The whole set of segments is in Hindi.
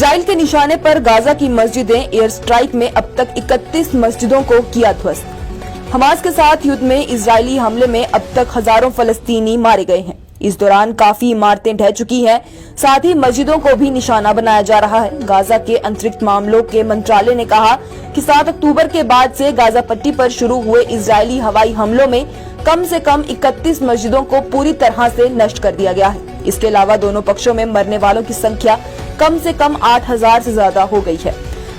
इजराइल के निशाने पर गाजा की मस्जिदें, एयर स्ट्राइक में अब तक 31 मस्जिदों को किया ध्वस्त। हमास के साथ युद्ध में इजरायली हमले में अब तक हजारों फलस्तीनी मारे गए हैं। इस दौरान काफी इमारतें ढह चुकी हैं, साथ ही मस्जिदों को भी निशाना बनाया जा रहा है। गाजा के अंतरिक्ष मामलों के मंत्रालय ने कहा कि 7 अक्टूबर के बाद से गाजा पट्टी पर शुरू हुए इजरायली हवाई हमलों में कम से कम 31 मस्जिदों को पूरी तरह से नष्ट कर दिया गया है। इसके अलावा दोनों पक्षों में मरने वालों की संख्या कम से कम 8,000 से ज्यादा हो गई है।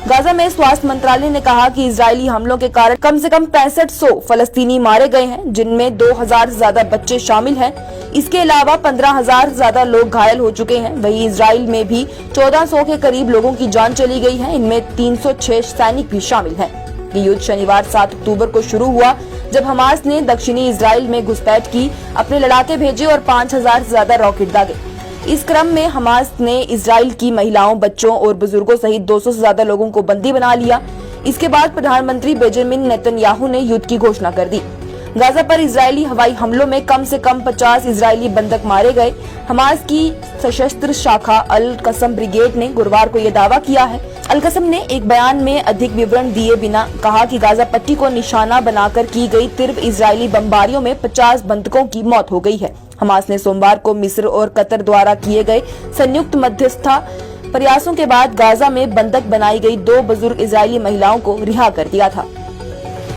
गाजा में स्वास्थ्य मंत्रालय ने कहा कि इजरायली हमलों के कारण कम से कम 6500 फलस्तीनी मारे गए हैं, जिनमें 2000 से ज्यादा बच्चे शामिल हैं। इसके अलावा 15,000 से ज्यादा लोग घायल हो चुके हैं। वहीं इजराइल में भी 1400 के करीब लोगों की जान चली गई है। इनमें 306 सैनिक भी शामिल हैं। ये युद्ध शनिवार 7 अक्टूबर को शुरू हुआ, जब हमास ने दक्षिणी इजराइल में घुसपैठ की, अपने लड़ाके भेजे और 5000 से ज्यादा रॉकेट दागे। इस क्रम में हमास ने इजराइल की महिलाओं, बच्चों और बुजुर्गों सहित 200 से ज्यादा लोगों को बंदी बना लिया। इसके बाद प्रधानमंत्री बेंजामिन नेतन्याहू ने युद्ध की घोषणा कर दी। गाजा पर इजरायली हवाई हमलों में कम से कम 50 इजरायली बंधक मारे गए। हमास की सशस्त्र शाखा अल कसम ब्रिगेड ने गुरुवार को यह दावा किया है। अल कसम ने एक बयान में अधिक विवरण दिए बिना कहा कि गाजा पट्टी को निशाना बनाकर की गई तीव्र इजरायली बमबारियों में 50 बंधकों की मौत हो गई है। हमास ने सोमवार को मिस्र और कतर द्वारा किए गए संयुक्त मध्यस्थता प्रयासों के बाद गाजा में बंधक बनाई गई 2 बुजुर्ग इजरायली महिलाओं को रिहा कर दिया था।